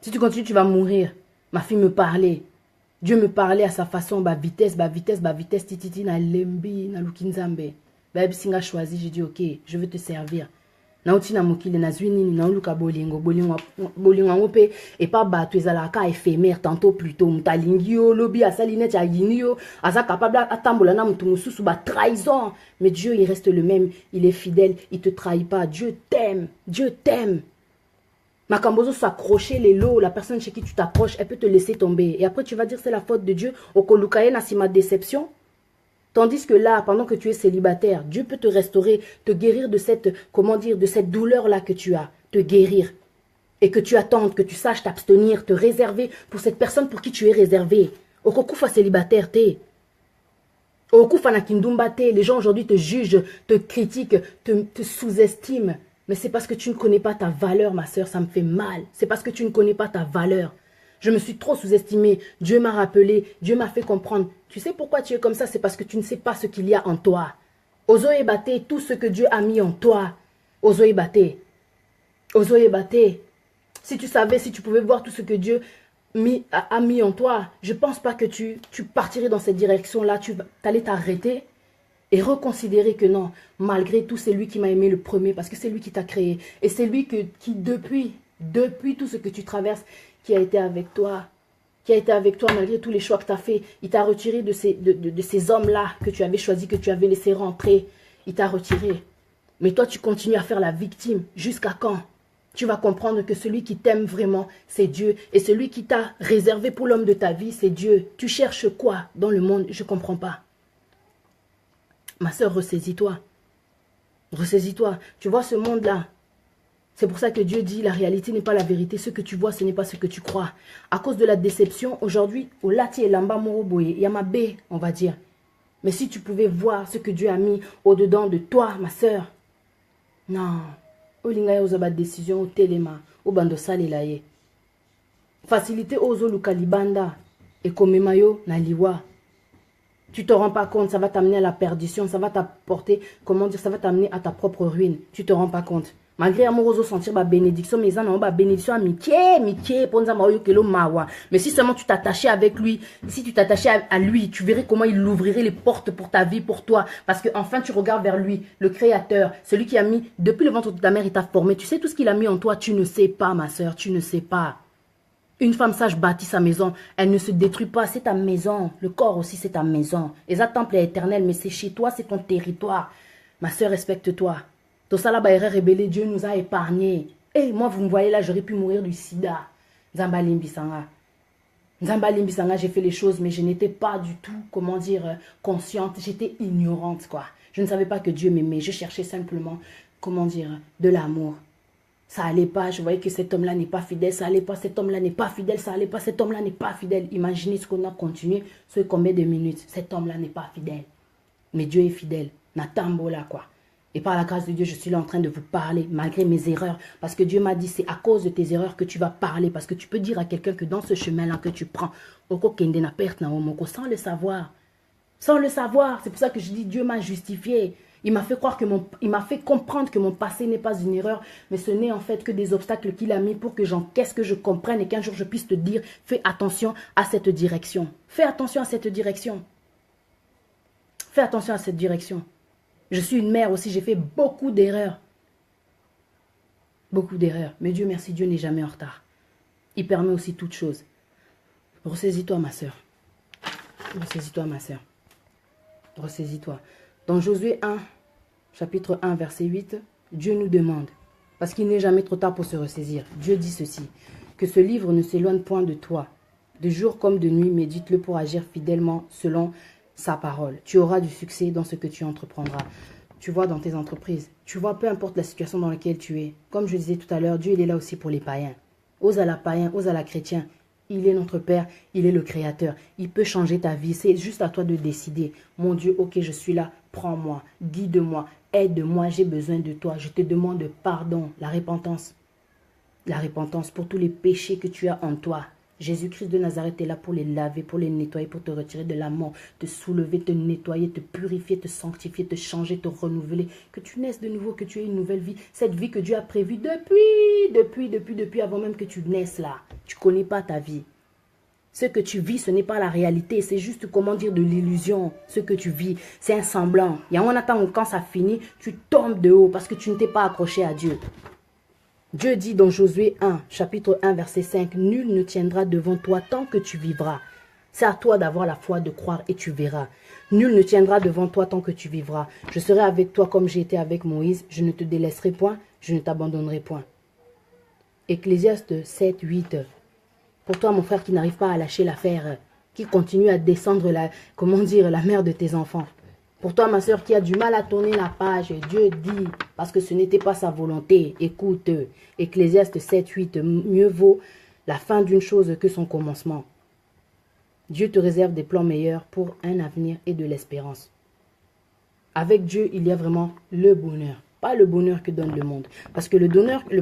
Si tu continues, tu vas mourir. Ma fille me parlait. Dieu me parlait à sa façon, vitesse, tititi, na lembi, na lukinzambe. Singa choisi, j'ai dit, ok, je veux te servir. Nauti na mokile na zwini na luka bolingo ngope et pas battu ezalaka éphémère tantôt plutôt mutalingi yo lobi asaline cha yini yo asa capable atambola na mutu mususu ba trahison mais Dieu il reste le même, il est fidèle, il te trahit pas. Dieu t'aime, Dieu t'aime. Makambozo s'accrocher les lots, la personne chez qui tu t'approches, elle peut te laisser tomber et après tu vas dire c'est la faute de Dieu okolukaye na sima déception. Tandis que là, pendant que tu es célibataire, Dieu peut te restaurer, te guérir de cette, comment dire, de cette douleur-là que tu as, te guérir. Et que tu attendes, que tu saches t'abstenir, te réserver pour cette personne pour qui tu es réservé. Okokufa célibataire, t'es. Okufa na kindumba, t'es. Les gens aujourd'hui te jugent, te critiquent, te sous-estiment. Mais c'est parce que tu ne connais pas ta valeur, ma soeur, ça me fait mal. C'est parce que tu ne connais pas ta valeur. Je me suis trop sous-estimée. Dieu m'a rappelé. Dieu m'a fait comprendre. Tu sais pourquoi tu es comme ça? C'est parce que tu ne sais pas ce qu'il y a en toi. Ozoe bate, tout ce que Dieu a mis en toi. Ozoe bate. Ozoe bate. Si tu savais, si tu pouvais voir tout ce que Dieu a mis en toi, je ne pense pas que tu partirais dans cette direction-là. Tu allais t'arrêter et reconsidérer que non, malgré tout, c'est lui qui m'a aimé le premier parce que c'est lui qui t'a créé. Et c'est lui qui depuis tout ce que tu traverses, qui a été avec toi, malgré tous les choix que tu as fait. Il t'a retiré de ces hommes-là que tu avais choisis, que tu avais laissé rentrer. Il t'a retiré. Mais toi, tu continues à faire la victime. Jusqu'à quand? Tu vas comprendre que celui qui t'aime vraiment, c'est Dieu. Et celui qui t'a réservé pour l'homme de ta vie, c'est Dieu. Tu cherches quoi dans le monde? Je ne comprends pas. Ma soeur, ressaisis-toi. Ressaisis-toi. Tu vois ce monde-là? C'est pour ça que Dieu dit, la réalité n'est pas la vérité. Ce que tu vois, ce n'est pas ce que tu crois. À cause de la déception, aujourd'hui, au Lati et Lamba Moroboye, il y a ma baie, on va dire. Mais si tu pouvais voir ce que Dieu a mis au-dedans de toi, ma soeur. Non. Olinga ozaba décision au téléma, au bando salelaye. Facilité ozo lukalibanda et komemayo na liwa. Tu te rends pas compte, ça va t'amener à la perdition, ça va t'apporter, comment dire, ça va t'amener à ta propre ruine. Tu te rends pas compte. Malgré amoroso sentir ma bénédiction, mais ça ba bénédiction amitié, ponza maoyo kelo mawa. Mais si seulement tu t'attachais avec lui, si tu t'attachais à lui, tu verrais comment il ouvrirait les portes pour ta vie, pour toi. Parce que enfin tu regardes vers lui, le créateur, celui qui a mis, depuis le ventre de ta mère, il t'a formé. Tu sais tout ce qu'il a mis en toi, tu ne sais pas, ma soeur, tu ne sais pas. Une femme sage bâtit sa maison. Elle ne se détruit pas. C'est ta maison. Le corps aussi, c'est ta maison. Et ça, temple est éternel, mais c'est chez toi, c'est ton territoire. Ma soeur, respecte-toi. Tosala Baïre rébellé, Dieu nous a épargnés. Et moi, vous me voyez là, j'aurais pu mourir du sida. Nzamba Limbisanga. Nzamba Limbisanga, j'ai fait les choses, mais je n'étais pas du tout, comment dire, consciente. J'étais ignorante, quoi. Je ne savais pas que Dieu m'aimait. Je cherchais simplement, comment dire, de l'amour. Ça allait pas, je voyais que cet homme-là n'est pas fidèle, ça allait pas, cet homme-là n'est pas fidèle, ça allait pas, cet homme-là n'est pas fidèle. Imaginez ce qu'on a continué, ce combien de minutes, cet homme-là n'est pas fidèle. Mais Dieu est fidèle, Natambo là quoi. Et par la grâce de Dieu, je suis là en train de vous parler, malgré mes erreurs. Parce que Dieu m'a dit, c'est à cause de tes erreurs que tu vas parler. Parce que tu peux dire à quelqu'un que dans ce chemin-là que tu prends, sans le savoir. Sans le savoir, c'est pour ça que je dis, Dieu m'a justifié. Il m'a fait croire il m'a fait comprendre que mon passé n'est pas une erreur, mais ce n'est en fait que des obstacles qu'il a mis pour que j'encaisse, que je comprenne et qu'un jour je puisse te dire, fais attention à cette direction. Fais attention à cette direction. Fais attention à cette direction. Je suis une mère aussi, j'ai fait beaucoup d'erreurs. Beaucoup d'erreurs. Mais Dieu merci, Dieu n'est jamais en retard. Il permet aussi toutes choses. Ressaisis-toi ma soeur. Ressaisis-toi ma soeur. Ressaisis-toi. Dans Josué 1, chapitre 1, verset 8, Dieu nous demande, parce qu'il n'est jamais trop tard pour se ressaisir, Dieu dit ceci, que ce livre ne s'éloigne point de toi. De jour comme de nuit, médite-le pour agir fidèlement selon sa parole. Tu auras du succès dans ce que tu entreprendras. Tu vois, dans tes entreprises. Tu vois, peu importe la situation dans laquelle tu es. Comme je disais tout à l'heure, Dieu, il est là aussi pour les païens. Ose à la païen, ose à la chrétien. Il est notre Père, il est le Créateur. Il peut changer ta vie. C'est juste à toi de décider. Mon Dieu, ok, je suis là. Prends-moi, guide-moi, aide-moi. J'ai besoin de toi. Je te demande pardon, la repentance. La repentance pour tous les péchés que tu as en toi. Jésus-Christ de Nazareth est là pour les laver, pour les nettoyer, pour te retirer de la mort, te soulever, te nettoyer, te purifier, te sanctifier, te changer, te renouveler. Que tu naisses de nouveau, que tu aies une nouvelle vie. Cette vie que Dieu a prévue depuis avant même que tu naisses là. Tu ne connais pas ta vie. Ce que tu vis, ce n'est pas la réalité. C'est juste, comment dire, de l'illusion. Ce que tu vis, c'est un semblant. Il y a un temps où quand ça finit, tu tombes de haut parce que tu ne t'es pas accroché à Dieu. Dieu dit dans Josué 1, chapitre 1, verset 5, « Nul ne tiendra devant toi tant que tu vivras. » C'est à toi d'avoir la foi, de croire et tu verras. « Nul ne tiendra devant toi tant que tu vivras. Je serai avec toi comme j'ai été avec Moïse. Je ne te délaisserai point, je ne t'abandonnerai point. » Ecclésiaste 7, 8. Pour toi, mon frère, qui n'arrive pas à lâcher l'affaire, qui continue à descendre la mère de tes enfants. Pour toi, ma soeur, qui a du mal à tourner la page, Dieu dit, parce que ce n'était pas sa volonté. Écoute, Ecclésiaste 7, 8, mieux vaut la fin d'une chose que son commencement. Dieu te réserve des plans meilleurs pour un avenir et de l'espérance. Avec Dieu, il y a vraiment le bonheur. Pas le bonheur que donne le monde. Parce que le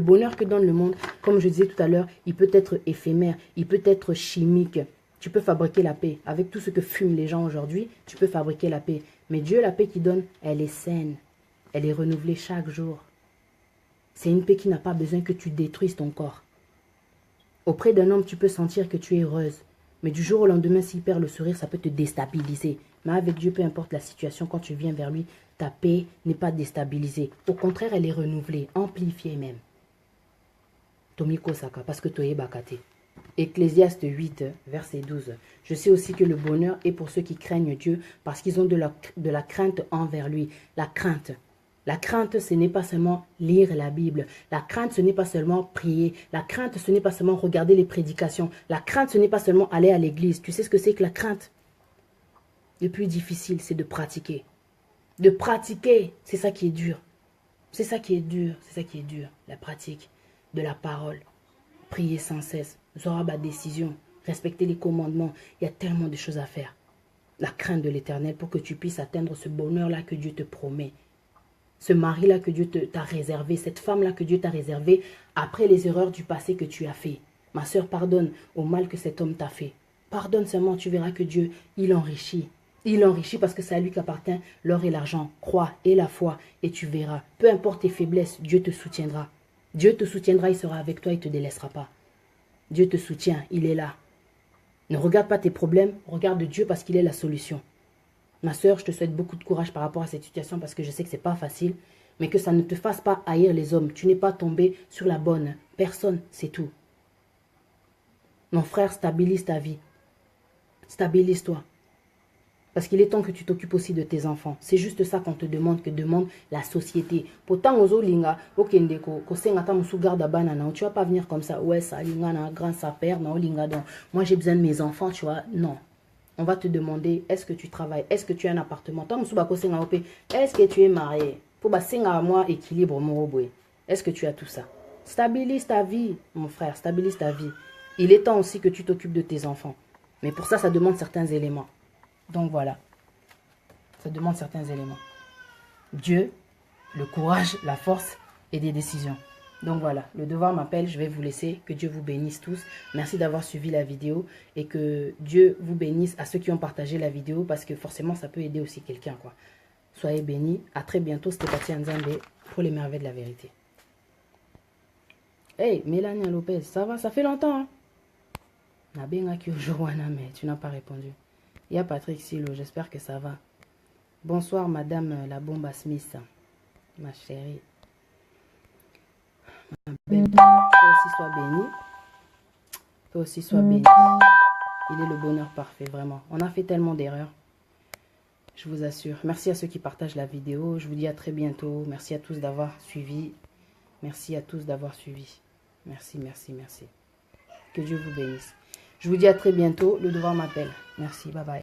bonheur que donne le monde, comme je disais tout à l'heure, il peut être éphémère, il peut être chimique. Tu peux fabriquer la paix. Avec tout ce que fument les gens aujourd'hui, tu peux fabriquer la paix. Mais Dieu, la paix qu'il donne, elle est saine. Elle est renouvelée chaque jour. C'est une paix qui n'a pas besoin que tu détruises ton corps. Auprès d'un homme, tu peux sentir que tu es heureuse. Mais du jour au lendemain, s'il perd le sourire, ça peut te déstabiliser. Mais avec Dieu, peu importe la situation, quand tu viens vers lui, ta paix n'est pas déstabilisée. Au contraire, elle est renouvelée, amplifiée même. Tomiko Saka, parce que tu es bakate. Ecclésiaste 8, verset 12. Je sais aussi que le bonheur est pour ceux qui craignent Dieu, parce qu'ils ont de la crainte envers lui. La crainte. La crainte, ce n'est pas seulement lire la Bible. La crainte, ce n'est pas seulement prier. La crainte, ce n'est pas seulement regarder les prédications. La crainte, ce n'est pas seulement aller à l'église. Tu sais ce que c'est que la crainte? Le plus difficile, c'est de pratiquer. De pratiquer, c'est ça qui est dur. C'est ça qui est dur, c'est ça qui est dur. La pratique de la parole. Prier sans cesse. Zoraba décision. Respecter les commandements. Il y a tellement de choses à faire. La crainte de l'Éternel pour que tu puisses atteindre ce bonheur-là que Dieu te promet. Ce mari-là que Dieu t'a réservé. Cette femme-là que Dieu t'a réservé après les erreurs du passé que tu as fait. Ma soeur, pardonne au mal que cet homme t'a fait. Pardonne seulement, tu verras que Dieu, il enrichit. Il enrichit parce que c'est à lui qu'appartient l'or et l'argent. Crois et la foi et tu verras. Peu importe tes faiblesses, Dieu te soutiendra. Dieu te soutiendra, il sera avec toi, il ne te délaissera pas. Dieu te soutient, il est là. Ne regarde pas tes problèmes, regarde Dieu parce qu'il est la solution. Ma soeur, je te souhaite beaucoup de courage par rapport à cette situation parce que je sais que ce n'est pas facile, mais que ça ne te fasse pas haïr les hommes. Tu n'es pas tombé sur la bonne personne, c'est tout. Mon frère, stabilise ta vie. Stabilise-toi. Parce qu'il est temps que tu t'occupes aussi de tes enfants. C'est juste ça qu'on te demande, que demande la société. Pourtant, aux linga, okendeko, kosengata musu garda banana, tu vas pas venir comme ça. Ouais, ça linga na grand sa père, na linga donc. Moi, j'ai besoin de mes enfants, tu vois. Non. On va te demander, est-ce que tu travailles? Est-ce que tu as un appartement? Est-ce que tu es marié? Pour basenga moi équilibre morobwe. Est-ce que tu as tout ça? Stabilise ta vie, mon frère, stabilise ta vie. Il est temps aussi que tu t'occupes de tes enfants. Mais pour ça, ça demande certains éléments. Donc voilà, ça demande certains éléments. Dieu, le courage, la force et des décisions. Donc voilà, le devoir m'appelle, je vais vous laisser. Que Dieu vous bénisse tous. Merci d'avoir suivi la vidéo et que Dieu vous bénisse à ceux qui ont partagé la vidéo parce que forcément ça peut aider aussi quelqu'un, quoi. Soyez bénis, à très bientôt. C'était Patia Nzambe pour les merveilles de la vérité. Hey, Mélanie Lopez, ça va? Ça fait longtemps, hein? Nabenga qui aujourd'hui, mais tu n'as pas répondu. Il y a Patrick Silo, j'espère que ça va. Bonsoir Madame la Bomba Smith, ma chérie. Ma belle, toi aussi sois bénie. Toi aussi sois bénie. Il est le bonheur parfait, vraiment. On a fait tellement d'erreurs. Je vous assure. Merci à ceux qui partagent la vidéo. Je vous dis à très bientôt. Merci à tous d'avoir suivi. Merci à tous d'avoir suivi. Merci, merci, merci. Que Dieu vous bénisse. Je vous dis à très bientôt. Le devoir m'appelle. Merci, bye bye.